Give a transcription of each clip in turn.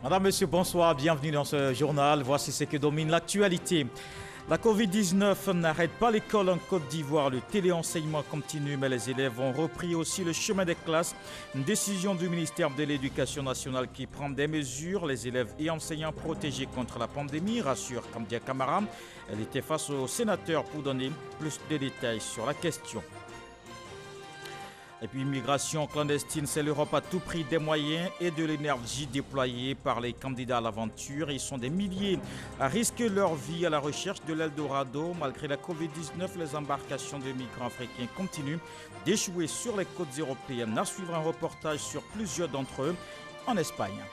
Madame, Monsieur, bonsoir, bienvenue dans ce journal. Voici ce que domine l'actualité. La Covid-19 n'arrête pas l'école en Côte d'Ivoire. Le téléenseignement continue, mais les élèves ont repris aussi le chemin des classes. Une décision du ministère de l'Éducation nationale qui prend des mesures. Les élèves et enseignants protégés contre la pandémie, rassure Kandia Camara. Elle était face au sénateur pour donner plus de détails sur la question. Et puis, immigration clandestine, c'est l'Europe à tout prix des moyens et de l'énergie déployés par les candidats à l'aventure. Ils sont des milliers à risquer leur vie à la recherche de l'Eldorado. Malgré la Covid-19, les embarcations de migrants africains continuent d'échouer sur les côtes européennes. À suivre un reportage sur plusieurs d'entre eux en Espagne.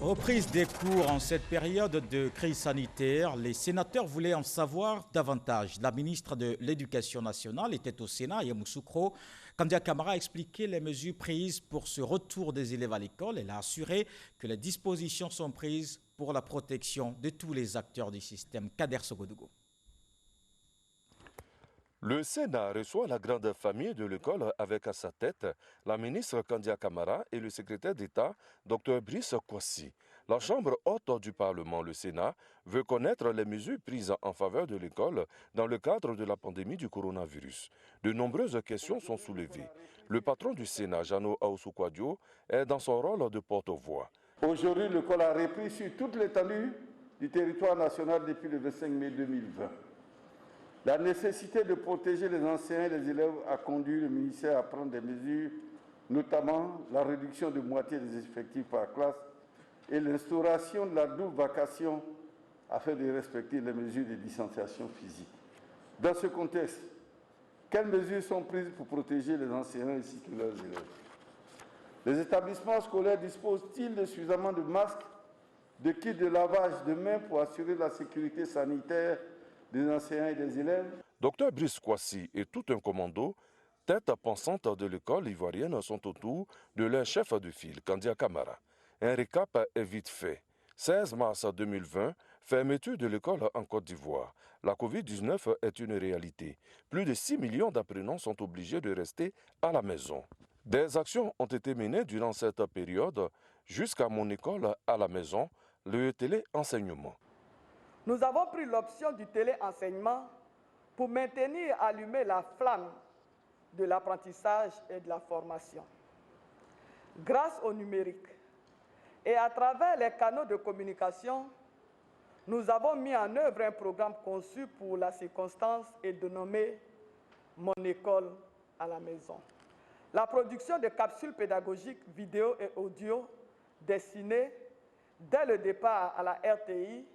Reprise des cours en cette période de crise sanitaire, les sénateurs voulaient en savoir davantage. La ministre de l'Éducation nationale était au Sénat, Yamoussoukro. Kandia Camara a expliqué les mesures prises pour ce retour des élèves à l'école. Elle a assuré que les dispositions sont prises pour la protection de tous les acteurs du système. Kader Sogodougou. Le Sénat reçoit la grande famille de l'école avec à sa tête la ministre Kandia Camara et le secrétaire d'État, Dr Brice Kwasi. La Chambre haute du Parlement, le Sénat, veut connaître les mesures prises en faveur de l'école dans le cadre de la pandémie du coronavirus. De nombreuses questions sont soulevées. Le patron du Sénat, Jano Aoussoukwadio, est dans son rôle de porte-voix. Aujourd'hui, l'école a repris sur toute l'étendue du territoire national depuis le 25 mai 2020. La nécessité de protéger les enseignants et les élèves a conduit le ministère à prendre des mesures, notamment la réduction de moitié des effectifs par classe et l'instauration de la double vacation afin de respecter les mesures de distanciation physique. Dans ce contexte, quelles mesures sont prises pour protéger les enseignants ainsi que leurs élèves? Les établissements scolaires disposent-ils de suffisamment de masques, de kits de lavage de mains pour assurer la sécurité sanitaire des enseignants et des élèves? Dr Brice Kwasi et tout un commando, tête pensante de l'école ivoirienne, sont autour de leur chef de file, Kandia Camara. Un récap est vite fait. 16 mars 2020, fermeture de l'école en Côte d'Ivoire. La Covid-19 est une réalité. Plus de 6 millions d'apprenants sont obligés de rester à la maison. Des actions ont été menées durant cette période jusqu'à mon école à la maison, le téléenseignement. Nous avons pris l'option du téléenseignement pour maintenir allumée la flamme de l'apprentissage et de la formation. Grâce au numérique et à travers les canaux de communication, nous avons mis en œuvre un programme conçu pour la circonstance et dénommé « Mon école à la maison ». La production de capsules pédagogiques vidéo et audio destinées dès le départ à la RTI,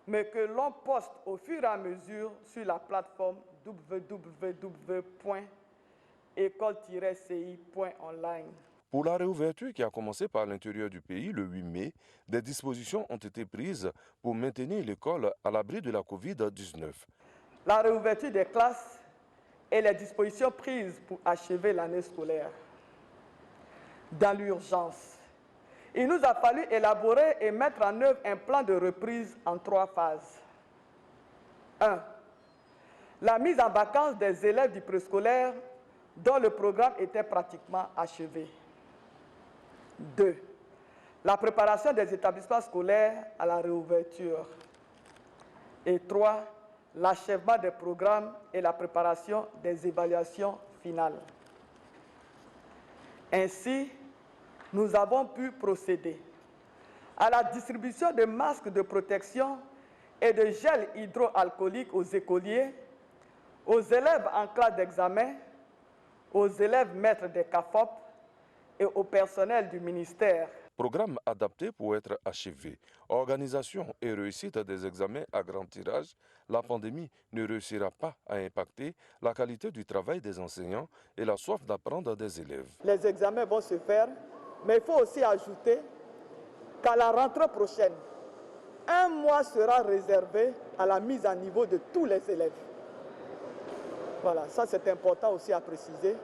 mais que l'on poste au fur et à mesure sur la plateforme www.école-ci.online. Pour la réouverture qui a commencé par l'intérieur du pays le 8 mai, des dispositions ont été prises pour maintenir l'école à l'abri de la Covid-19. La réouverture des classes et les dispositions prises pour achever l'année scolaire. Dans l'urgence, il nous a fallu élaborer et mettre en œuvre un plan de reprise en 3 phases. 1. La mise en vacances des élèves du préscolaire dont le programme était pratiquement achevé. 2. La préparation des établissements scolaires à la réouverture. Et 3. L'achèvement des programmes et la préparation des évaluations finales. Ainsi, nous avons pu procéder à la distribution de masques de protection et de gel hydroalcoolique aux écoliers, aux élèves en classe d'examen, aux élèves maîtres des CAFOP et au personnel du ministère. Programme adapté pour être achevé. Organisation et réussite des examens à grand tirage, la pandémie ne réussira pas à impacter la qualité du travail des enseignants et la soif d'apprendre des élèves. Les examens vont se faire, mais il faut aussi ajouter qu'à la rentrée prochaine, 1 mois sera réservé à la mise à niveau de tous les élèves. Voilà, ça c'est important aussi à préciser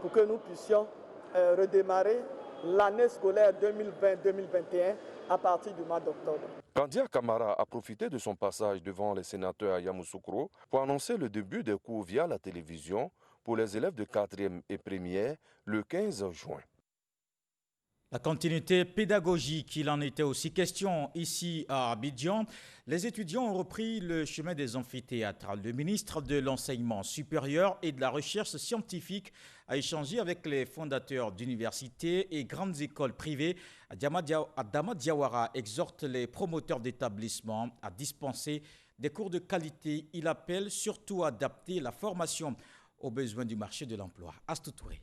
pour que nous puissions redémarrer l'année scolaire 2020-2021 à partir du mois d'octobre. Kandia Camara a profité de son passage devant les sénateurs à Yamoussoukro pour annoncer le début des cours via la télévision pour les élèves de 4e et 1er le 15 juin. La continuité pédagogique, il en était aussi question ici à Abidjan. Les étudiants ont repris le chemin des amphithéâtres. Le ministre de l'Enseignement supérieur et de la Recherche scientifique a échangé avec les fondateurs d'universités et grandes écoles privées. Adama Diawara exhorte les promoteurs d'établissements à dispenser des cours de qualité. Il appelle surtout à adapter la formation aux besoins du marché de l'emploi. Astou Touré.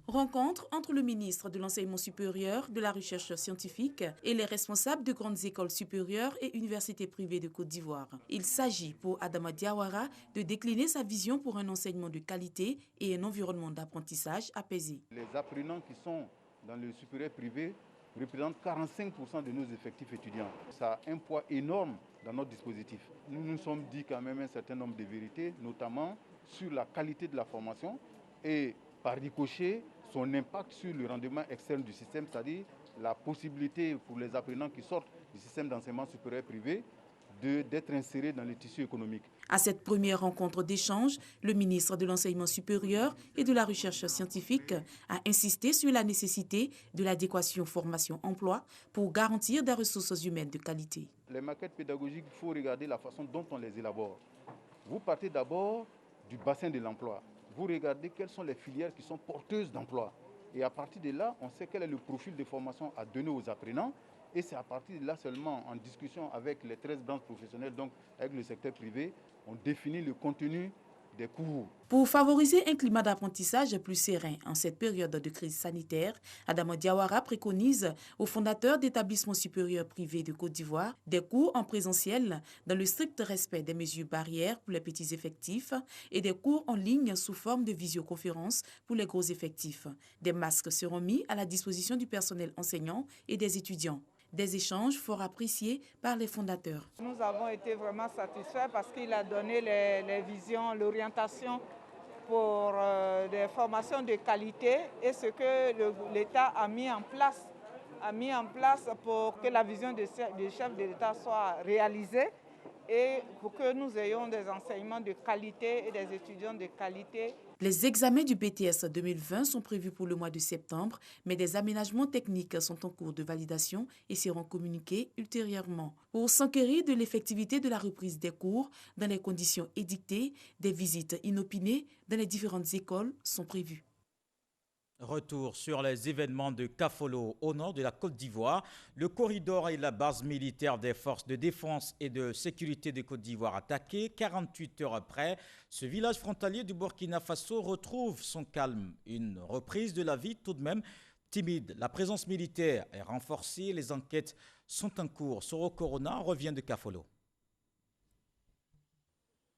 Rencontre entre le ministre de l'Enseignement supérieur, de la Recherche scientifique et les responsables de grandes écoles supérieures et universités privées de Côte d'Ivoire. Il s'agit pour Adama Diawara de décliner sa vision pour un enseignement de qualité et un environnement d'apprentissage apaisé. Les apprenants qui sont dans le supérieur privé représentent 45% de nos effectifs étudiants. Ça a un poids énorme dans notre dispositif. Nous nous sommes dit quand même un certain nombre de vérités, notamment sur la qualité de la formation et par ricochet, son impact sur le rendement externe du système, c'est-à-dire la possibilité pour les apprenants qui sortent du système d'enseignement supérieur privé d'être insérés dans le tissu économique. À cette première rencontre d'échange, le ministre de l'Enseignement supérieur et de la Recherche scientifique a insisté sur la nécessité de l'adéquation formation-emploi pour garantir des ressources humaines de qualité. Les maquettes pédagogiques, il faut regarder la façon dont on les élabore. Vous partez d'abord du bassin de l'emploi. Vous regardez quelles sont les filières qui sont porteuses d'emploi. Et à partir de là, on sait quel est le profil de formation à donner aux apprenants. Et c'est à partir de là seulement, en discussion avec les 13 branches professionnelles, donc avec le secteur privé, on définit le contenu des cours. Pour favoriser un climat d'apprentissage plus serein en cette période de crise sanitaire, Adama Diawara préconise aux fondateurs d'établissements supérieurs privés de Côte d'Ivoire des cours en présentiel dans le strict respect des mesures barrières pour les petits effectifs et des cours en ligne sous forme de visioconférence pour les gros effectifs. Des masques seront mis à la disposition du personnel enseignant et des étudiants. Des échanges fort appréciés par les fondateurs. Nous avons été vraiment satisfaits parce qu'il a donné les visions, l'orientation pour des formations de qualité et ce que l'État a mis en place pour que la vision des chefs de l'État soit réalisée et pour que nous ayons des enseignements de qualité et des étudiants de qualité. Les examens du BTS 2020 sont prévus pour le mois de septembre, mais des aménagements techniques sont en cours de validation et seront communiqués ultérieurement. Pour s'enquérir de l'effectivité de la reprise des cours dans les conditions édictées, des visites inopinées dans les différentes écoles sont prévues. Retour sur les événements de Kafolo au nord de la Côte d'Ivoire. Le corridor et la base militaire des forces de défense et de sécurité de Côte d'Ivoire attaqués. 48 heures après, ce village frontalier du Burkina Faso retrouve son calme. Une reprise de la vie tout de même timide. La présence militaire est renforcée. Les enquêtes sont en cours. Soro Corona revient de Kafolo.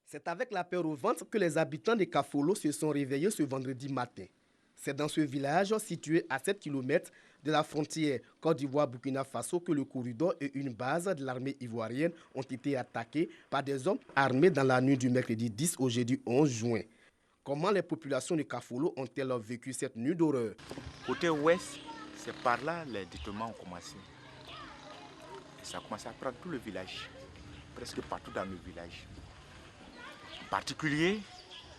C'est avec la peur au ventre que les habitants de Kafolo se sont réveillés ce vendredi matin. C'est dans ce village situé à 7 km de la frontière Côte d'Ivoire-Burkina Faso que le corridor et une base de l'armée ivoirienne ont été attaqués par des hommes armés dans la nuit du mercredi 10 au jeudi 11 juin. Comment les populations de Kafolo ont-elles vécu cette nuit d'horreur? Côté ouest, c'est par là les détournements ont commencé. Et ça a commencé à prendre tout le village, presque partout dans le village. En particulier,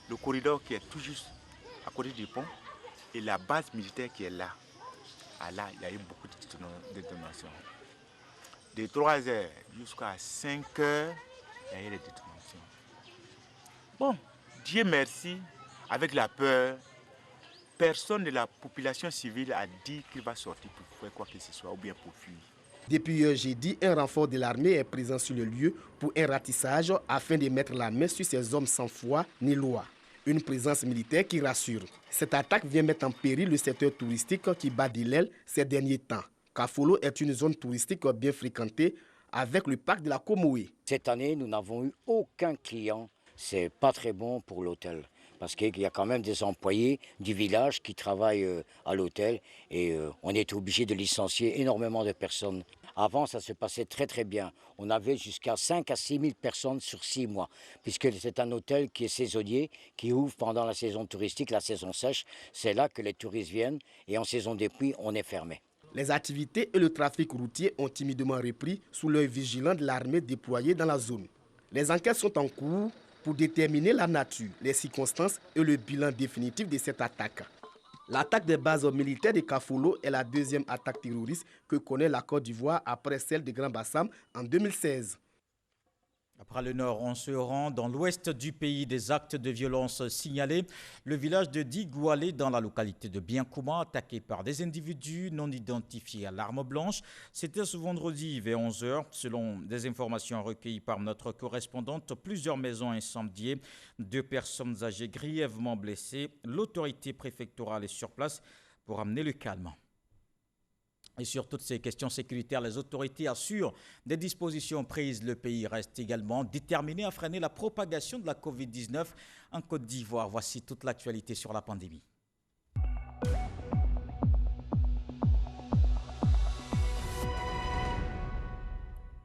le corridor qui est tout juste à côté du pont, et la base militaire qui est là, là, il y a eu beaucoup de détonations. De 3 heures jusqu'à 5 heures, il y a eu des détonations. Bon, Dieu merci, avec la peur, personne de la population civile a dit qu'il va sortir pour faire quoi que ce soit ou bien pour fuir. Depuis jeudi, un renfort de l'armée est présent sur le lieu pour un ratissage afin de mettre la main sur ces hommes sans foi ni loi. Une présence militaire qui rassure. Cette attaque vient mettre en péril le secteur touristique qui bat de l'aile ces derniers temps. Kafolo est une zone touristique bien fréquentée avec le parc de la Comoé. Cette année, nous n'avons eu aucun client. C'est pas très bon pour l'hôtel parce qu'il y a quand même des employés du village qui travaillent à l'hôtel et on est obligé de licencier énormément de personnes. Avant, ça se passait très très bien. On avait jusqu'à 5 à 6 000 personnes sur 6 mois, puisque c'est un hôtel qui est saisonnier, qui ouvre pendant la saison touristique, la saison sèche. C'est là que les touristes viennent et en saison des pluies, on est fermé. Les activités et le trafic routier ont timidement repris sous l'œil vigilant de l'armée déployée dans la zone. Les enquêtes sont en cours pour déterminer la nature, les circonstances et le bilan définitif de cette attaque. L'attaque des bases militaires de Kafolo est la deuxième attaque terroriste que connaît la Côte d'Ivoire après celle de Grand Bassam en 2016. Après le nord, on se rend dans l'ouest du pays. Des actes de violence signalés. Le village de Digoualé, dans la localité de Biankouma, attaqué par des individus non identifiés à l'arme blanche. C'était ce vendredi vers 11h. Selon des informations recueillies par notre correspondante, plusieurs maisons incendiées, 2 personnes âgées grièvement blessées. L'autorité préfectorale est sur place pour amener le calme. Et sur toutes ces questions sécuritaires, les autorités assurent des dispositions prises. Le pays reste également déterminé à freiner la propagation de la Covid-19 en Côte d'Ivoire. Voici toute l'actualité sur la pandémie.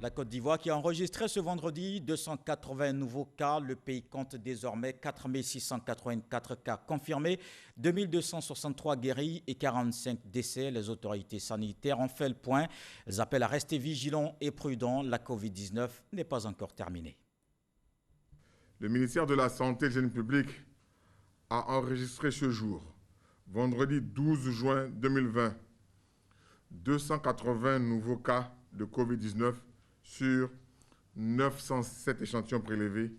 La Côte d'Ivoire qui a enregistré ce vendredi 280 nouveaux cas. Le pays compte désormais 4 684 cas confirmés, 2263 guéris et 45 décès. Les autorités sanitaires ont fait le point. Elles appellent à rester vigilants et prudents. La Covid-19 n'est pas encore terminée. Le ministère de la Santé et de l'Hygiène publique a enregistré ce jour, vendredi 12 juin 2020, 280 nouveaux cas de Covid-19 sur 907 échantillons prélevés,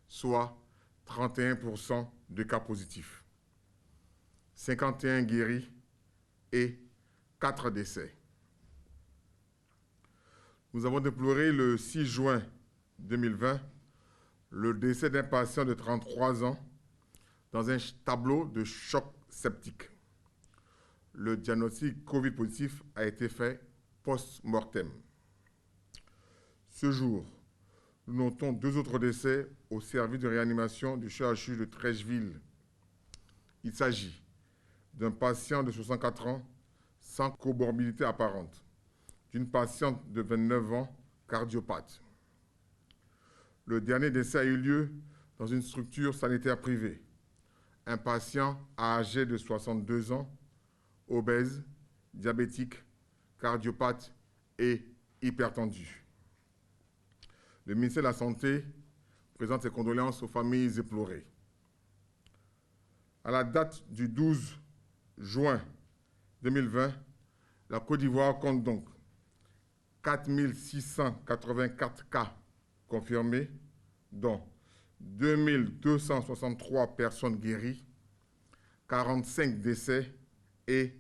soit 31% de cas positifs, 51 guéris et 4 décès. Nous avons déploré le 6 juin 2020 le décès d'un patient de 33 ans dans un tableau de choc septique. Le diagnostic Covid positif a été fait post-mortem. Ce jour, nous notons 2 autres décès au service de réanimation du CHU de Trècheville. Il s'agit d'un patient de 64 ans sans comorbidité apparente, d'une patiente de 29 ans cardiopathe. Le dernier décès a eu lieu dans une structure sanitaire privée. Un patient âgé de 62 ans, obèse, diabétique, cardiopathe et hypertendu. Le ministère de la Santé présente ses condoléances aux familles éplorées. À la date du 12 juin 2020, la Côte d'Ivoire compte donc 4 684 cas confirmés, dont 2263 personnes guéries, 45 décès et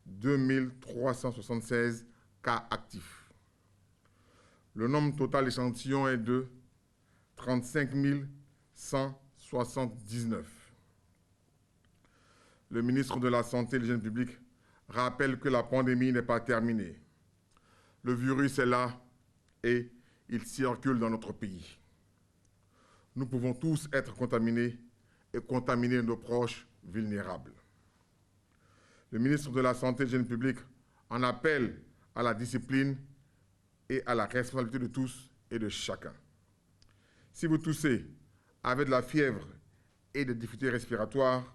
2376 cas actifs. Le nombre total d'échantillons est de 35 179. Le ministre de la Santé et de l'Hygiène publique rappelle que la pandémie n'est pas terminée. Le virus est là et il circule dans notre pays. Nous pouvons tous être contaminés et contaminer nos proches vulnérables. Le ministre de la Santé et de l'Hygiène publique en appelle à la discipline et à la responsabilité de tous et de chacun. Si vous toussez, avez de la fièvre et des difficultés respiratoires,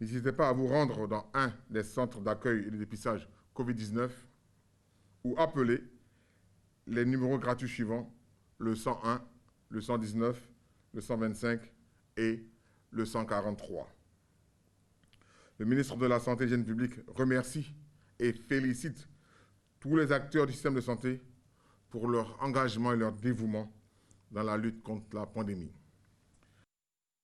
n'hésitez pas à vous rendre dans un des centres d'accueil et de dépistage Covid-19 ou appeler les numéros gratuits suivants, le 101, le 119, le 125 et le 143. Le ministre de la Santé et de l'Hygiène publique remercie et félicite tous les acteurs du système de santé pour leur engagement et leur dévouement dans la lutte contre la pandémie.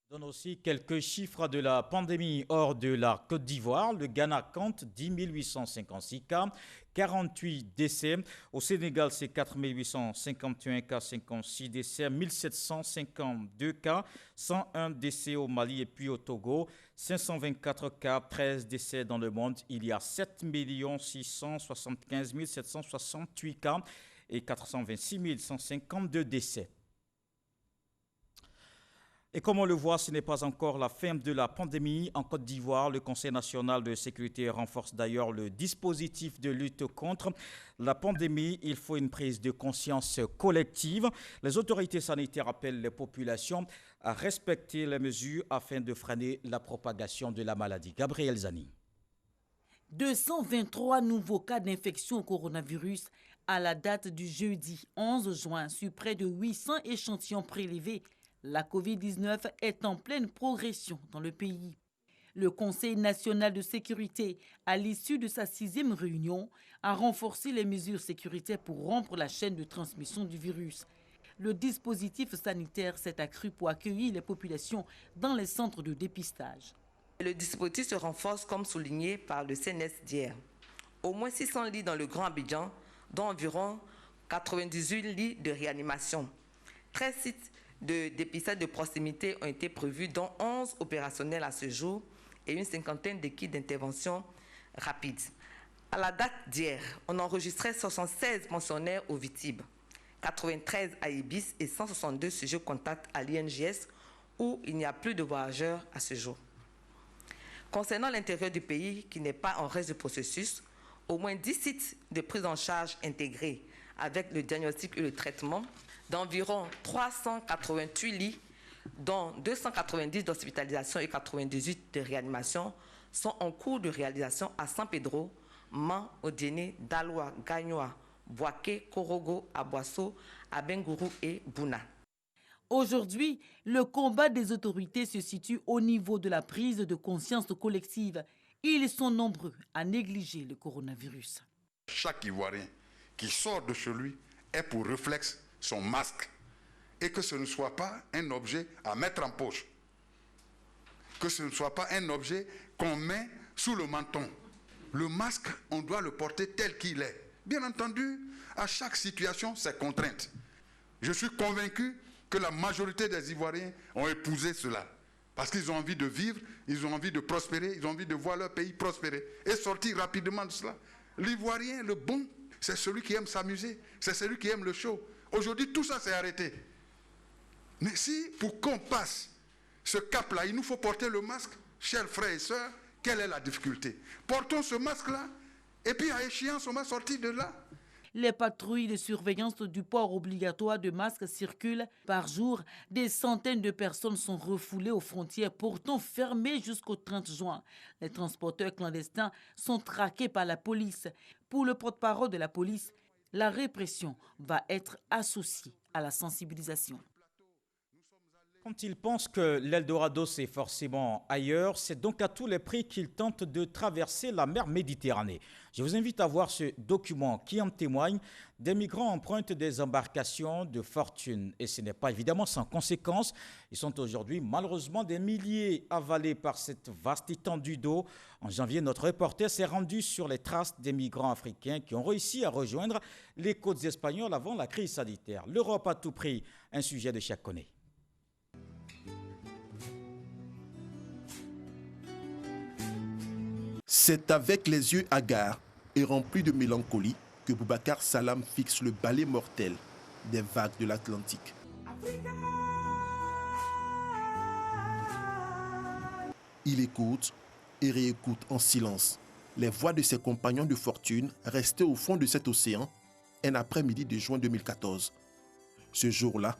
On donne aussi quelques chiffres de la pandémie hors de la Côte d'Ivoire. Le Ghana compte 10 856 cas, 48 décès. Au Sénégal, c'est 4 851 cas, 56 décès, 1752 cas, 101 décès au Mali et puis au Togo, 524 cas, 13 décès dans le monde. Il y a 7 675 768 cas et 426 152 décès. Et comme on le voit, ce n'est pas encore la fin de la pandémie. En Côte d'Ivoire, le Conseil national de sécurité renforce d'ailleurs le dispositif de lutte contre la pandémie. Il faut une prise de conscience collective. Les autorités sanitaires appellent les populations à respecter les mesures afin de freiner la propagation de la maladie. Gabriel Zani. 223 nouveaux cas d'infection au coronavirus à la date du jeudi 11 juin sur près de 800 échantillons prélevés. La Covid-19 est en pleine progression dans le pays. Le Conseil national de sécurité, à l'issue de sa 6e réunion, a renforcé les mesures sécuritaires pour rompre la chaîne de transmission du virus. Le dispositif sanitaire s'est accru pour accueillir les populations dans les centres de dépistage. Le dispositif se renforce comme souligné par le CNS d'hier. Au moins 600 lits dans le Grand Abidjan, dont environ 98 lits de réanimation. 13 sites de dépistage de proximité ont été prévus, dont 11 opérationnels à ce jour et une cinquantaine d'équipes d'intervention rapide. À la date d'hier, on enregistrait 76 pensionnaires au Vitib, 93 à Ibis et 162 sujets contacts à l'INJS où il n'y a plus de voyageurs à ce jour. Concernant l'intérieur du pays qui n'est pas en reste de processus, au moins 10 sites de prise en charge intégrés avec le diagnostic et le traitement d'environ 388 lits, dont 290 d'hospitalisation et 98 de réanimation, sont en cours de réalisation à San Pedro, Man, Odiene, Daloa, Gagnoa, Boaké, Korogo, Aboasso, Abengourou et Bouna. Aujourd'hui, le combat des autorités se situe au niveau de la prise de conscience collective. Ils sont nombreux à négliger le coronavirus. Chaque Ivoirien qui sort de chez lui est pour réflexe son masque et que ce ne soit pas un objet à mettre en poche, que ce ne soit pas un objet qu'on met sous le menton. Le masque, on doit le porter tel qu'il est. Bien entendu, à chaque situation, c'est contrainte. Je suis convaincu que la majorité des Ivoiriens ont épousé cela parce qu'ils ont envie de vivre, ils ont envie de prospérer, ils ont envie de voir leur pays prospérer et sortir rapidement de cela. L'Ivoirien, le bon, c'est celui qui aime s'amuser, c'est celui qui aime le show. Aujourd'hui, tout ça s'est arrêté. Mais si, pour qu'on passe ce cap-là, il nous faut porter le masque, chers frères et sœurs, quelle est la difficulté? Portons ce masque-là, et puis à échéance, on va sortir de là. Les patrouilles de surveillance du port obligatoire de masques circulent par jour. Des centaines de personnes sont refoulées aux frontières, pourtant fermées jusqu'au 30 juin. Les transporteurs clandestins sont traqués par la police. Pour le porte-parole de la police, la répression va être associée à la sensibilisation. Quand ils pensent que l'Eldorado c'est forcément ailleurs, c'est donc à tous les prix qu'ils tentent de traverser la mer Méditerranée. Je vous invite à voir ce document qui en témoigne. Des migrants empruntent des embarcations de fortune et ce n'est pas évidemment sans conséquence. Ils sont aujourd'hui malheureusement des milliers avalés par cette vaste étendue d'eau. En janvier, notre reporter s'est rendu sur les traces des migrants africains qui ont réussi à rejoindre les côtes espagnoles avant la crise sanitaire. L'Europe à tout prix, un sujet de chaque connaît. C'est avec les yeux hagards et remplis de mélancolie que Boubacar Salam fixe le balai mortel des vagues de l'Atlantique. Il écoute et réécoute en silence les voix de ses compagnons de fortune restés au fond de cet océan un après-midi de juin 2014. Ce jour-là,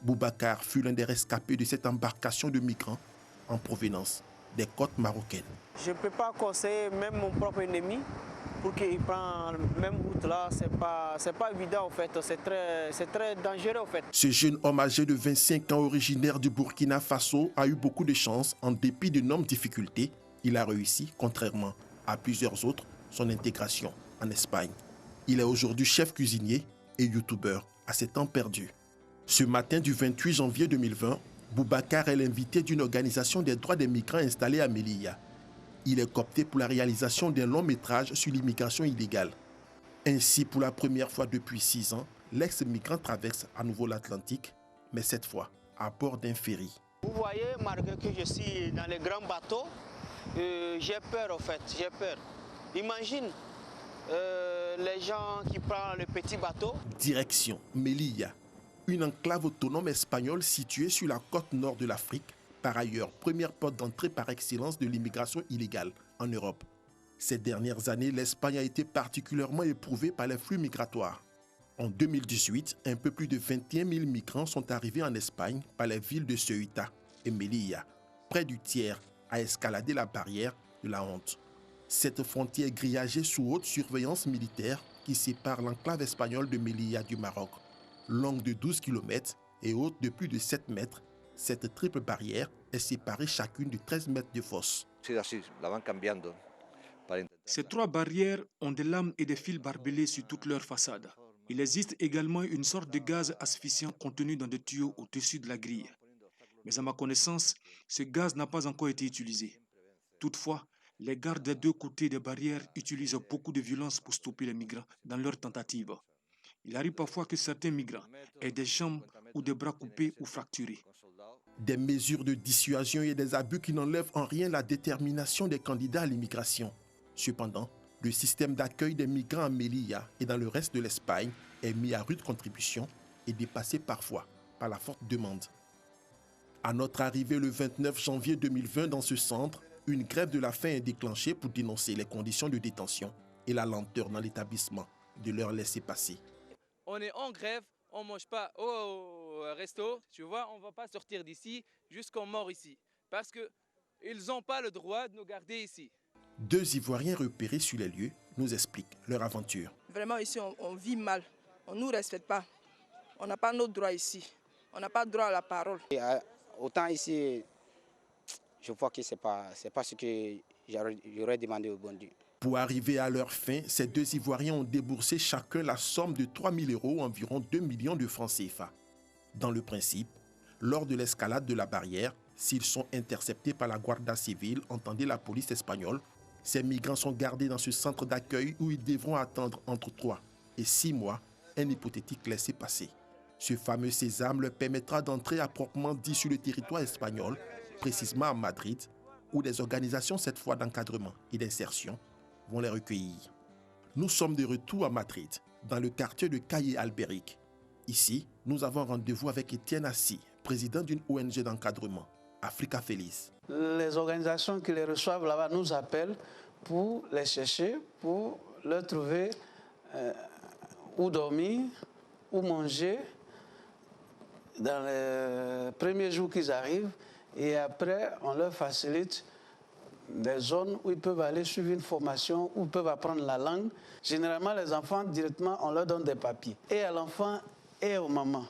Boubacar fut l'un des rescapés de cette embarcation de migrants en provenance des côtes marocaines. Je ne peux pas conseiller même mon propre ennemi pour qu'il prenne la même route là. C'est pas évident en fait, c'est très dangereux en fait. Ce jeune homme âgé de 25 ans originaire du Burkina Faso a eu beaucoup de chance en dépit d'énormes difficultés. Il a réussi, contrairement à plusieurs autres, son intégration en Espagne. Il est aujourd'hui chef cuisinier et youtubeur à ses temps perdus. Ce matin du 28 janvier 2020, Boubacar est l'invité d'une organisation des droits des migrants installée à Melilla. Il est coopté pour la réalisation d'un long métrage sur l'immigration illégale. Ainsi, pour la première fois depuis 6 ans, l'ex-migrant traverse à nouveau l'Atlantique, mais cette fois à bord d'un ferry. Vous voyez, malgré que je suis dans les grands bateaux, j'ai peur en fait, j'ai peur. Imagine les gens qui prennent le petit bateau. Direction Melilla, une enclave autonome espagnole située sur la côte nord de l'Afrique, par ailleurs première porte d'entrée par excellence de l'immigration illégale en Europe. Ces dernières années, l'Espagne a été particulièrement éprouvée par les flux migratoires. En 2018, un peu plus de 21 000 migrants sont arrivés en Espagne par les villes de Ceuta et Melilla. Près du tiers a escaladé la barrière de la honte. Cette frontière grillagée sous haute surveillance militaire qui sépare l'enclave espagnole de Melilla du Maroc. Longue de 12 km et haute de plus de 7 mètres, cette triple barrière est séparée chacune de 13 mètres de fosse. Ces 3 barrières ont des lames et des fils barbelés sur toute leur façade. Il existe également une sorte de gaz asphyxiant contenu dans des tuyaux au-dessus de la grille. Mais à ma connaissance, ce gaz n'a pas encore été utilisé. Toutefois, les gardes des 2 côtés des barrières utilisent beaucoup de violence pour stopper les migrants dans leurs tentatives. Il arrive parfois que certains migrants aient des jambes ou des bras coupés ou fracturés. Des mesures de dissuasion et des abus qui n'enlèvent en rien la détermination des candidats à l'immigration. Cependant, le système d'accueil des migrants à Melilla et dans le reste de l'Espagne est mis à rude contribution et dépassé parfois par la forte demande. À notre arrivée le 29 janvier 2020 dans ce centre, une grève de la faim est déclenchée pour dénoncer les conditions de détention et la lenteur dans l'établissement de leur laisser-passer. On est en grève, on ne mange pas au resto, tu vois, on ne va pas sortir d'ici jusqu'en mort ici. Parce qu'ils n'ont pas le droit de nous garder ici. 2 Ivoiriens repérés sur les lieux nous expliquent leur aventure. Vraiment ici, on vit mal. On ne nous respecte pas. On n'a pas nos droits ici. On n'a pas droit à la parole. Autant ici, je vois que ce n'est pas ce que j'aurais demandé au bon Dieu. Pour arriver à leur fin, ces 2 Ivoiriens ont déboursé chacun la somme de 3 000 €, environ 2 millions de francs CFA. Dans le principe, lors de l'escalade de la barrière, s'ils sont interceptés par la Guardia Civile, entendez la police espagnole, ces migrants sont gardés dans ce centre d'accueil où ils devront attendre entre 3 et 6 mois un hypothétique laissez-passer. Ce fameux sésame leur permettra d'entrer à proprement dit sur le territoire espagnol, précisément à Madrid, où des organisations cette fois d'encadrement et d'insertion vont les recueillir. Nous sommes de retour à Madrid, dans le quartier de Calle Alberic. Ici, nous avons rendez-vous avec Étienne Assi, président d'une ONG d'encadrement, Africa Feliz. Les organisations qui les reçoivent là-bas nous appellent pour les chercher, pour leur trouver où dormir, où manger dans les premiers jours qu'ils arrivent. Et après, on leur facilite des zones où ils peuvent aller suivre une formation, où ils peuvent apprendre la langue. Généralement, les enfants, directement, on leur donne des papiers. Et à l'enfant et aux mamans.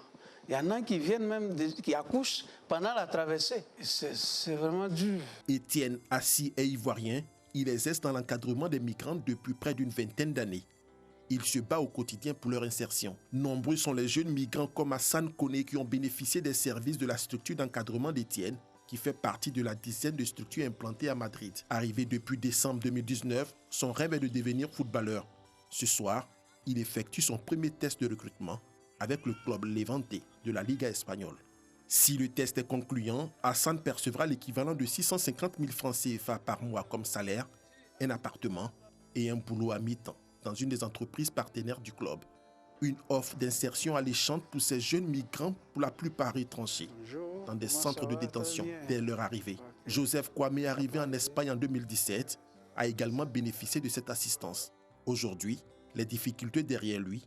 Il y en a qui viennent même, qui accouchent pendant la traversée. C'est vraiment dur. Étienne Assi est ivoirien. Il exerce dans l'encadrement des migrants depuis près d'une vingtaine d'années. Il se bat au quotidien pour leur insertion. Nombreux sont les jeunes migrants comme Hassan Koné qui ont bénéficié des services de la structure d'encadrement d'Étienne, qui fait partie de la dizaine de structures implantées à Madrid. Arrivé depuis décembre 2019, son rêve est de devenir footballeur. Ce soir, il effectue son premier test de recrutement avec le club Levante de la Liga espagnole. Si le test est concluant, Hassan percevra l'équivalent de 650 000 francs CFA par mois comme salaire, un appartement et un boulot à mi-temps dans une des entreprises partenaires du club. Une offre d'insertion alléchante pour ces jeunes migrants, pour la plupart étrangers, dans des centres de détention dès leur arrivée. Joseph Kwame, arrivé en Espagne en 2017, a également bénéficié de cette assistance. Aujourd'hui, les difficultés derrière lui,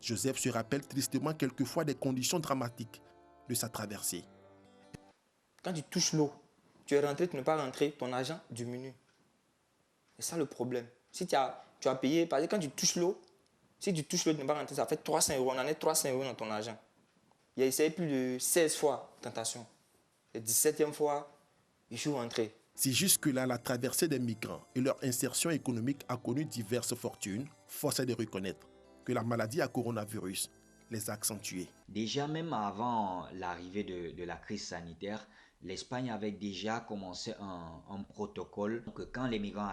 Joseph se rappelle tristement quelquefois des conditions dramatiques de sa traversée. Quand tu touches l'eau, tu es rentré, tu n'es pas rentré, ton argent diminue. C'est ça le problème. Si tu as payé, parce que quand tu touches l'eau, si tu touches l'eau, tu n'es pas rentré, ça fait 300 €. On en est 300 € dans ton argent. Il a essayé plus de 16 fois tentation. La 17e fois, je suis rentré. Si jusque-là, la traversée des migrants et leur insertion économique a connu diverses fortunes, force est de reconnaître que la maladie à coronavirus les a accentuées. Déjà, même avant l'arrivée de la crise sanitaire, l'Espagne avait déjà commencé un protocole que quand les migrants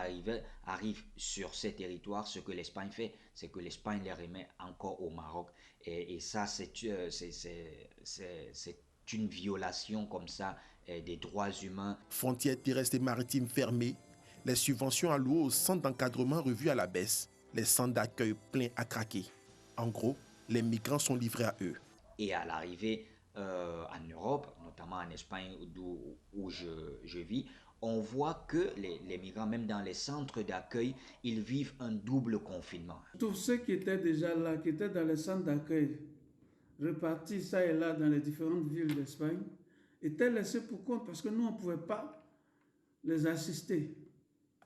arrivent sur ces territoires, ce que l'Espagne fait, c'est que l'Espagne les remet encore au Maroc. Et ça, c'est une violation comme ça des droits humains. Frontières terrestres et maritimes fermées, les subventions allouées aux centres d'encadrement revues à la baisse, les centres d'accueil pleins à craquer. En gros, les migrants sont livrés à eux. Et à l'arrivée en Europe, notamment en Espagne où je vis, on voit que les migrants, même dans les centres d'accueil, ils vivent un double confinement. Tous ceux qui étaient déjà là, qui étaient dans les centres d'accueil, repartis ça et là dans les différentes villes d'Espagne, étaient laissés pour compte parce que nous, on ne pouvait pas les assister.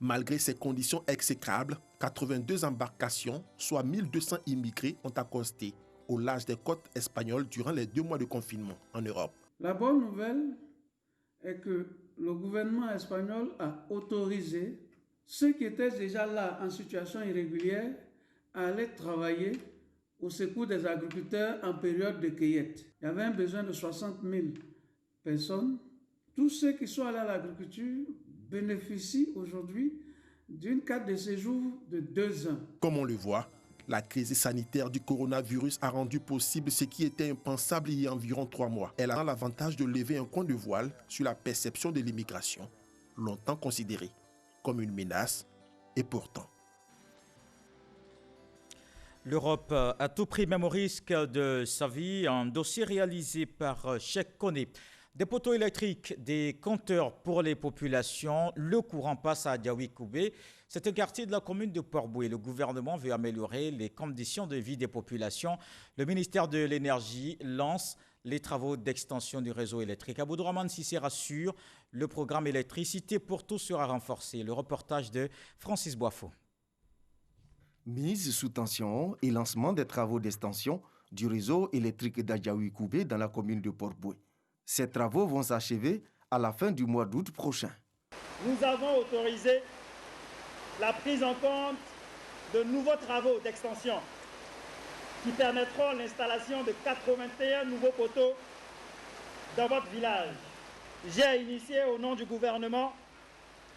Malgré ces conditions exécrables, 82 embarcations, soit 1200 immigrés, ont accosté au large des côtes espagnoles durant les 2 mois de confinement en Europe. La bonne nouvelle est que le gouvernement espagnol a autorisé ceux qui étaient déjà là en situation irrégulière à aller travailler au secours des agriculteurs en période de cueillette. Il y avait un besoin de 60 000 personnes. Tous ceux qui sont allés à l'agriculture bénéficient aujourd'hui d'une carte de séjour de 2 ans. Comme on le voit, la crise sanitaire du coronavirus a rendu possible ce qui était impensable il y a environ 3 mois. Elle a l'avantage de lever un coin de voile sur la perception de l'immigration, longtemps considérée comme une menace, et pourtant. L'Europe à tout prix, même au risque de sa vie, un dossier réalisé par Cheikh Koné. Des poteaux électriques, des compteurs pour les populations, le courant passe à Diaoui-Koubé. C'est un quartier de la commune de Port-Boué. Le gouvernement veut améliorer les conditions de vie des populations. Le ministère de l'Énergie lance les travaux d'extension du réseau électrique. Aboudraman Sissé rassure, le programme électricité pour tous sera renforcé. Le reportage de Francis Boifo. Mise sous tension et lancement des travaux d'extension du réseau électrique d'Adjaoui-Koubé dans la commune de Port-Boué. Ces travaux vont s'achever à la fin du mois d'août prochain. Nous avons autorisé la prise en compte de nouveaux travaux d'extension qui permettront l'installation de 81 nouveaux poteaux dans votre village. J'ai initié au nom du gouvernement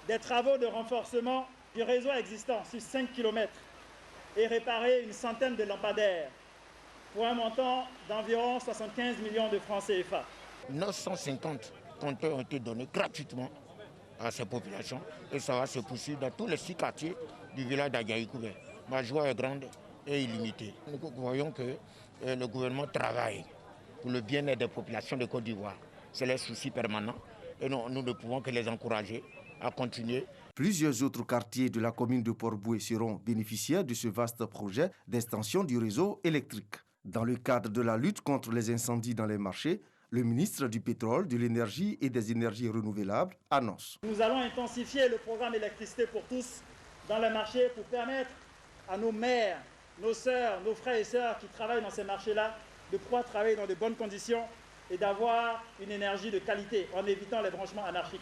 des travaux de renforcement du réseau existant sur 5 km et réparer une centaine de lampadaires pour un montant d'environ 75 millions de francs CFA. 950 compteurs ont été donnés gratuitement à ces populations et ça va se poursuivre dans tous les 6 quartiers du village d'Adjaoui-Koubé. Ma joie est grande et illimitée. Nous voyons que le gouvernement travaille pour le bien-être des populations de Côte d'Ivoire. C'est leur souci permanent et nous ne pouvons que les encourager à continuer. Plusieurs autres quartiers de la commune de Port-Boué seront bénéficiaires de ce vaste projet d'extension du réseau électrique. Dans le cadre de la lutte contre les incendies dans les marchés, le ministre du Pétrole, de l'Énergie et des Énergies renouvelables annonce. Nous allons intensifier le programme électricité pour tous dans les marchés pour permettre à nos mères, nos sœurs, nos frères et sœurs qui travaillent dans ces marchés-là de pouvoir travailler dans de bonnes conditions et d'avoir une énergie de qualité en évitant les branchements anarchiques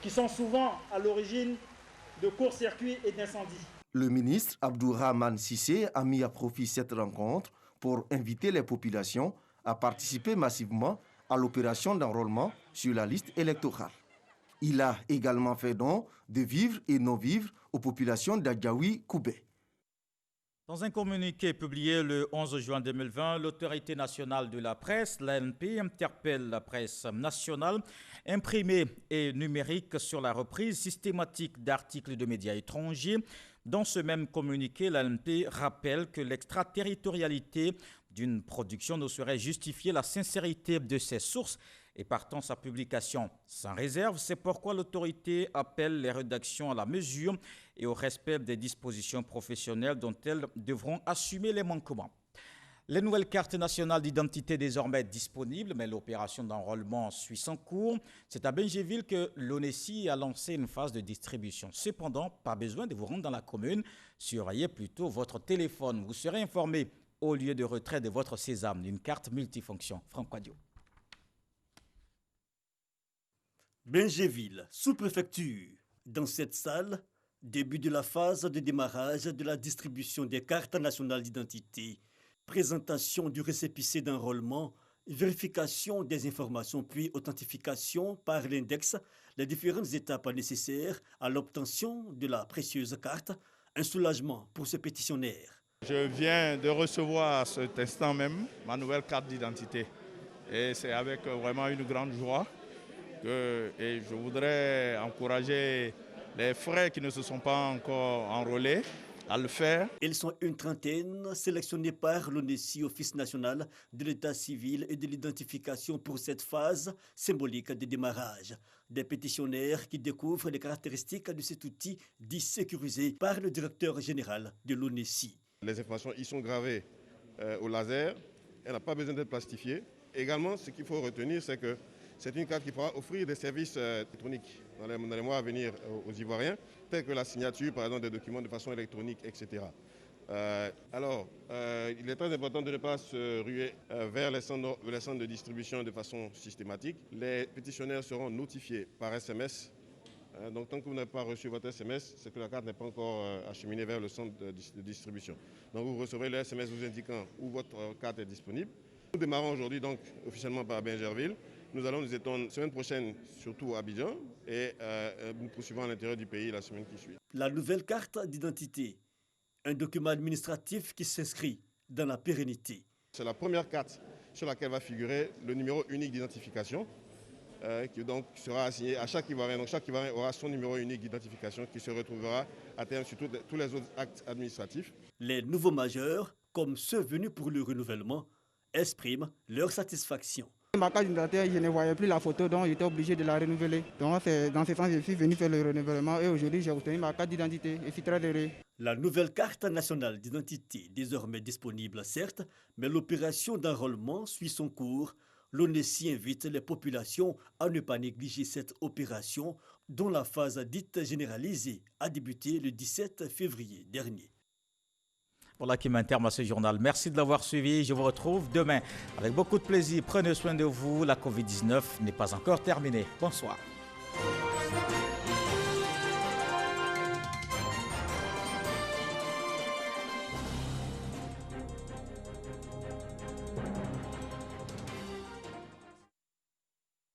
qui sont souvent à l'origine de court-circuits et d'incendies. Le ministre Abdourahmane Sissé a mis à profit cette rencontre pour inviter les populations à participer massivement à l'opération d'enrôlement sur la liste électorale. Il a également fait don de vivres et non-vivres aux populations d'Adjaoui-Koubé. Dans un communiqué publié le 11 juin 2020, l'autorité nationale de la presse, l'ANP, interpelle la presse nationale, imprimée et numérique sur la reprise systématique d'articles de médias étrangers. Dans ce même communiqué, l'ANP rappelle que l'extraterritorialité d'une production ne saurait justifier la sincérité de ses sources et partant sa publication sans réserve. C'est pourquoi l'autorité appelle les rédactions à la mesure et au respect des dispositions professionnelles dont elles devront assumer les manquements. Les nouvelles cartes nationales d'identité désormais disponibles, mais l'opération d'enrôlement suit son cours. C'est à Bengéville que l'ONESI a lancé une phase de distribution. Cependant, pas besoin de vous rendre dans la commune. Surveillez plutôt votre téléphone. Vous serez informé au lieu de retrait de votre sésame d'une carte multifonction. Franck Quadio. Bengéville, sous-préfecture. Dans cette salle, début de la phase de démarrage de la distribution des cartes nationales d'identité. Présentation du récépissé d'enrôlement, vérification des informations puis authentification par l'index, les différentes étapes nécessaires à l'obtention de la précieuse carte, un soulagement pour ce pétitionnaire. Je viens de recevoir à cet instant même ma nouvelle carte d'identité et c'est avec vraiment une grande joie que je voudrais encourager les frères qui ne se sont pas encore enrôlés à le faire. Ils sont une trentaine sélectionnés par l'ONESI, Office national de l'état civil et de l'identification pour cette phase symbolique de démarrage. Des pétitionnaires qui découvrent les caractéristiques de cet outil dit sécurisé par le directeur général de l'ONESI. Les informations y sont gravées au laser, elle n'a pas besoin d'être plastifiée. Également, ce qu'il faut retenir, c'est que c'est une carte qui pourra offrir des services électroniques dans les mois à venir aux Ivoiriens, tels que la signature, par exemple, des documents de façon électronique, etc. Il est très important de ne pas se ruer vers les centres de distribution de façon systématique. Les pétitionnaires seront notifiés par SMS. Donc tant que vous n'avez pas reçu votre SMS, c'est que la carte n'est pas encore acheminée vers le centre de distribution. Donc vous recevrez le SMS vous indiquant où votre carte est disponible. Nous démarrons aujourd'hui donc officiellement par Bingerville. Nous étendre la semaine prochaine surtout à Abidjan et nous poursuivons à l'intérieur du pays la semaine qui suit. La nouvelle carte d'identité, un document administratif qui s'inscrit dans la pérennité. C'est la première carte sur laquelle va figurer le numéro unique d'identification qui donc sera assigné à chaque Ivoirien. Donc chaque Ivoirien aura son numéro unique d'identification qui se retrouvera à terme sur tous les autres actes administratifs. Les nouveaux majeurs, comme ceux venus pour le renouvellement, expriment leur satisfaction. Ma carte d'identité, je ne voyais plus la photo, donc j'étais obligé de la renouveler. Donc dans ce sens, je suis venu faire le renouvellement et aujourd'hui j'ai obtenu ma carte d'identité et je suis très heureux. La nouvelle carte nationale d'identité, désormais disponible certes, mais l'opération d'enrôlement suit son cours. L'ONESI invite les populations à ne pas négliger cette opération dont la phase dite généralisée a débuté le 17 février dernier. Voilà qui met un terme à ce journal. Merci de l'avoir suivi. Je vous retrouve demain avec beaucoup de plaisir. Prenez soin de vous. La Covid-19 n'est pas encore terminée. Bonsoir.